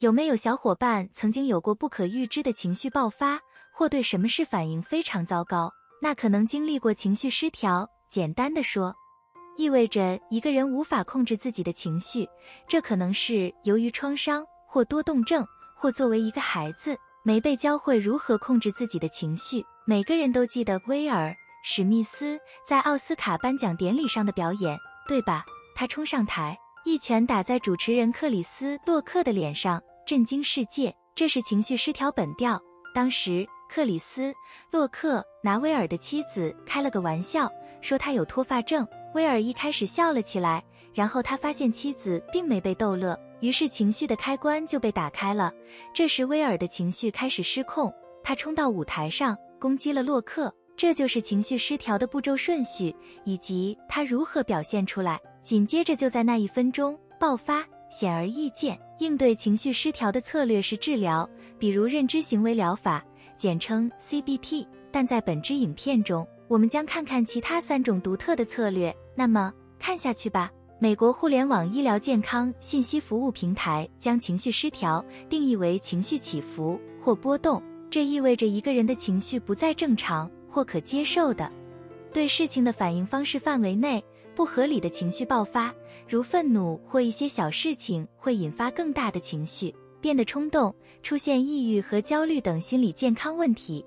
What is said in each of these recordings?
有没有小伙伴曾经有过不可预知的情绪爆发，或对什么事反应非常糟糕？那可能经历过情绪失调。简单的说，意味着一个人无法控制自己的情绪，这可能是由于创伤或多动症，或作为一个孩子没被教会如何控制自己的情绪。每个人都记得威尔·史密斯在奥斯卡颁奖典礼上的表演，对吧？他冲上台，一拳打在主持人克里斯·洛克的脸上，震惊世界。这是情绪失调本调。当时克里斯·洛克拿威尔的妻子开了个玩笑，说他有脱发症。威尔一开始笑了起来，然后他发现妻子并没被逗乐，于是情绪的开关就被打开了。这时威尔的情绪开始失控，他冲到舞台上攻击了洛克。这就是情绪失调的步骤顺序，以及他如何表现出来。紧接着就在那1分钟爆发。显而易见，应对情绪失调的策略是治疗，比如认知行为疗法，简称 CBT。但在本支影片中，我们将看看其他3种独特的策略。那么看下去吧。美国互联网医疗健康信息服务平台将情绪失调定义为情绪起伏或波动，这意味着一个人的情绪不再正常或可接受的对事情的反应方式范围内。不合理的情绪爆发，如愤怒或一些小事情，会引发更大的情绪，变得冲动，出现抑郁和焦虑等心理健康问题，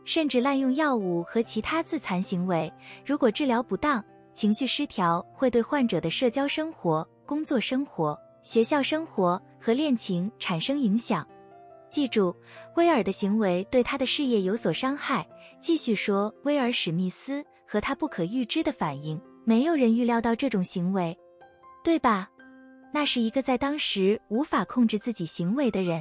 甚至滥用药物和其他自残行为。如果治疗不当，情绪失调会对患者的社交生活、工作生活、学校生活和恋情产生影响。记住，威尔的行为对他的事业有所伤害。继续说，威尔·史密斯和他不可预知的反应，没有人预料到这种行为，对吧？那是一个在当时无法控制自己行为的人。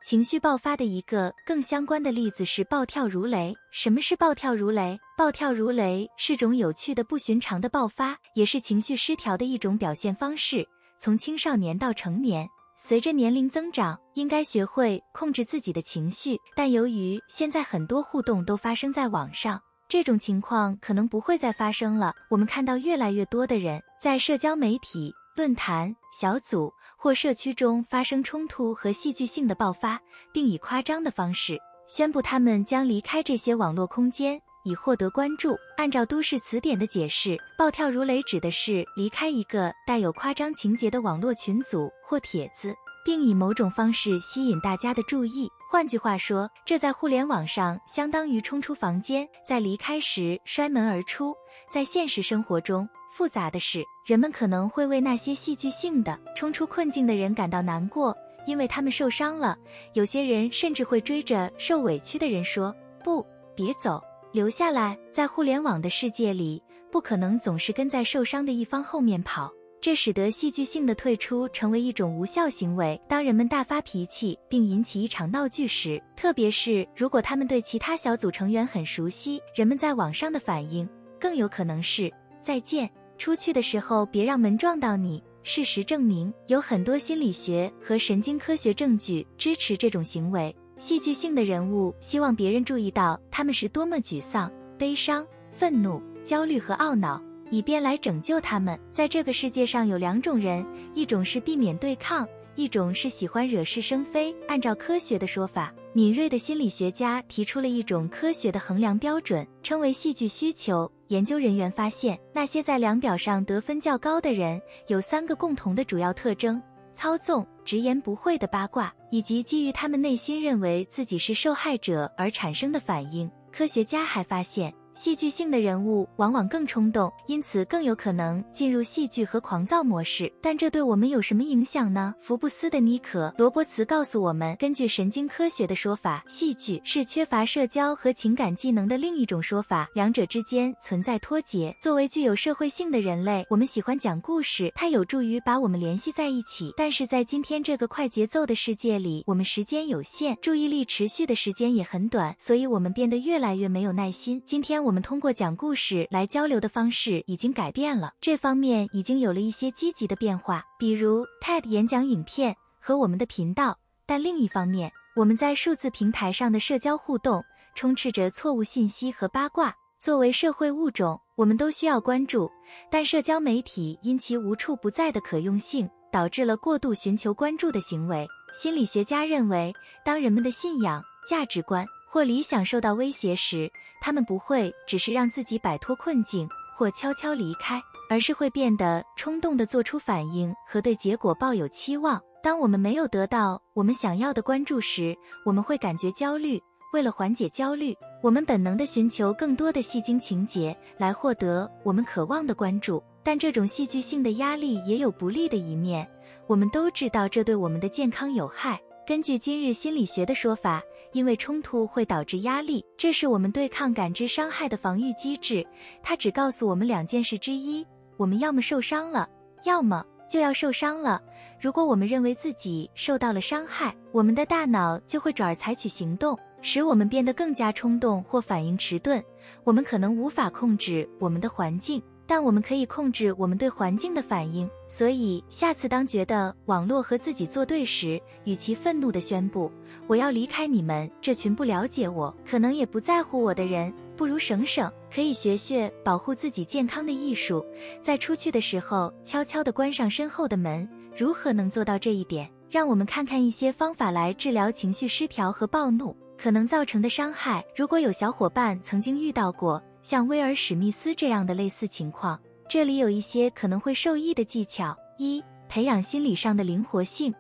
情绪爆发的一个更相关的例子是暴跳如雷。什么是暴跳如雷？暴跳如雷是种有趣的不寻常的爆发，也是情绪失调的一种表现方式。从青少年到成年，随着年龄增长，应该学会控制自己的情绪，但由于现在很多互动都发生在网上，这种情况可能不会再发生了。我们看到越来越多的人在社交媒体、论坛、小组或社区中发生冲突和戏剧性的爆发，并以夸张的方式宣布他们将离开这些网络空间，以获得关注。按照都市词典的解释，暴跳如雷指的是离开一个带有夸张情节的网络群组或帖子，并以某种方式吸引大家的注意。换句话说，这在互联网上相当于冲出房间，在离开时摔门而出。在现实生活中，复杂的是，人们可能会为那些戏剧性的冲出困境的人感到难过，因为他们受伤了。有些人甚至会追着受委屈的人说，不，别走，留下来。在互联网的世界里，不可能总是跟在受伤的一方后面跑，这使得戏剧性的退出成为一种无效行为。当人们大发脾气并引起一场闹剧时，特别是如果他们对其他小组成员很熟悉，人们在网上的反应更有可能是再见，出去的时候别让门撞到你。事实证明，有很多心理学和神经科学证据支持这种行为。戏剧性的人物希望别人注意到他们是多么沮丧、悲伤、愤怒、焦虑和懊恼，以便来拯救他们。在这个世界上有2种人，一种是避免对抗，一种是喜欢惹是生非。按照科学的说法，敏锐的心理学家提出了一种科学的衡量标准，称为戏剧需求。研究人员发现，那些在量表上得分较高的人有3个共同的主要特征：操纵、直言不讳的八卦，以及基于他们内心认为自己是受害者而产生的反应。科学家还发现，戏剧性的人物往往更冲动，因此更有可能进入戏剧和狂躁模式。但这对我们有什么影响呢？福布斯的尼可·罗伯茨告诉我们，根据神经科学的说法，戏剧是缺乏社交和情感技能的另一种说法，两者之间存在脱节。作为具有社会性的人类，我们喜欢讲故事，它有助于把我们联系在一起。但是在今天这个快节奏的世界里，我们时间有限，注意力持续的时间也很短，所以我们变得越来越没有耐心。今天我们通过讲故事来交流的方式已经改变了，这方面已经有了一些积极的变化，比如 TED 演讲影片和我们的频道。但另一方面，我们在数字平台上的社交互动充斥着错误信息和八卦。作为社会物种，我们都需要关注，但社交媒体因其无处不在的可用性，导致了过度寻求关注的行为。心理学家认为，当人们的信仰、价值观或理想受到威胁时，他们不会只是让自己摆脱困境或悄悄离开，而是会变得冲动地做出反应和对结果抱有期望。当我们没有得到我们想要的关注时，我们会感觉焦虑。为了缓解焦虑，我们本能地寻求更多的戏精情节来获得我们渴望的关注。但这种戏剧性的压力也有不利的一面，我们都知道这对我们的健康有害。根据今日心理学的说法，因为冲突会导致压力，这是我们对抗感知伤害的防御机制。它只告诉我们两件事之一：我们要么受伤了，要么就要受伤了。如果我们认为自己受到了伤害，我们的大脑就会转而采取行动，使我们变得更加冲动或反应迟钝。我们可能无法控制我们的环境，但我们可以控制我们对环境的反应。所以下次当觉得网络和自己作对时，与其愤怒地宣布我要离开你们这群不了解我，可能也不在乎我的人，不如省省。可以学学保护自己健康的艺术，在出去的时候悄悄地关上身后的门。如何能做到这一点？让我们看看一些方法来治疗情绪失调和暴怒可能造成的伤害。如果有小伙伴曾经遇到过像威尔史密斯这样的类似情况，这里有一些可能会受益的技巧。一、培养心理上的灵活性。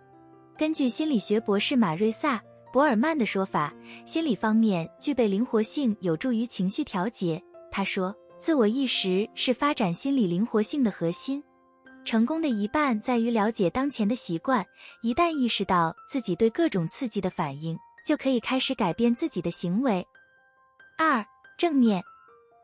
根据心理学博士马瑞萨·博尔曼的说法，心理方面具备灵活性有助于情绪调节。他说，自我意识是发展心理灵活性的核心。成功的一半在于了解当前的习惯，一旦意识到自己对各种刺激的反应，就可以开始改变自己的行为。二、正念。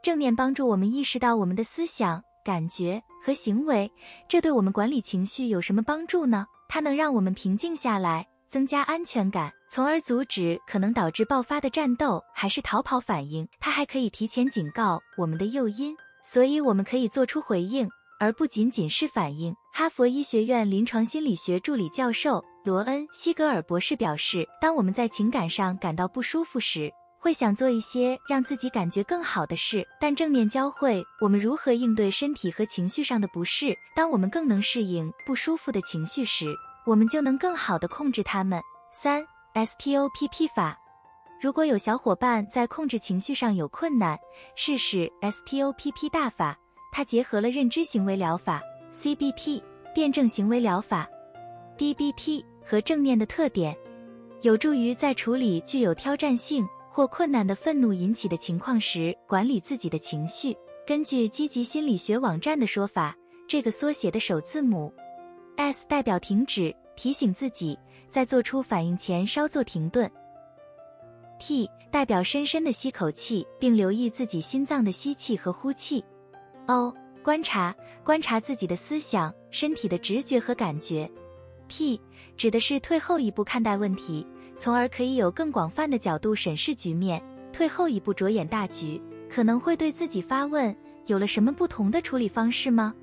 正念帮助我们意识到我们的思想、感觉和行为，这对我们管理情绪有什么帮助呢？它能让我们平静下来，增加安全感，从而阻止可能导致爆发的战斗还是逃跑反应。它还可以提前警告我们的诱因，所以我们可以做出回应，而不仅仅是反应。哈佛医学院临床心理学助理教授罗恩·西格尔博士表示，当我们在情感上感到不舒服时，会想做一些让自己感觉更好的事，但正念教会我们如何应对身体和情绪上的不适。当我们更能适应不舒服的情绪时，我们就能更好地控制它们。三、STOPP 法。如果有小伙伴在控制情绪上有困难，试试 STOPP 大法。它结合了认知行为疗法、CBT、辩证行为疗法、DBT 和正念的特点，有助于在处理具有挑战性或困难的愤怒引起的情况时管理自己的情绪。根据积极心理学网站的说法，这个缩写的首字母 S 代表停止，提醒自己在做出反应前稍作停顿。T 代表深深的吸口气，并留意自己心脏的吸气和呼气。O 观察自己的思想、身体的直觉和感觉。P 指的是退后一步看待问题，从而可以有更广泛的角度审视局面。退后一步着眼大局，可能会对自己发问，有了什么不同的处理方式吗？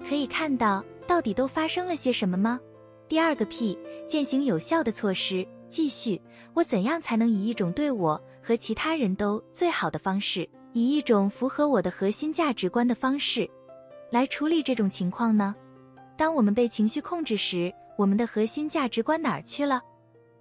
可以看到到底都发生了些什么吗？第二个 P 践行有效的措施，继续我怎样才能以一种对我和其他人都最好的方式，以一种符合我的核心价值观的方式来处理这种情况呢？当我们被情绪控制时，我们的核心价值观哪儿去了？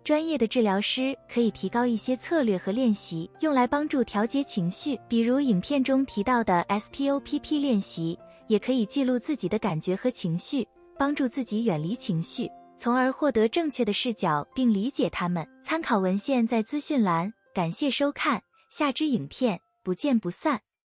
专业的治疗师可以提高一些策略和练习，用来帮助调节情绪，比如影片中提到的 STOPP 练习，也可以记录自己的感觉和情绪，帮助自己远离情绪，从而获得正确的视角并理解它们。参考文献在资讯栏。感谢收看，下支影片不见不散。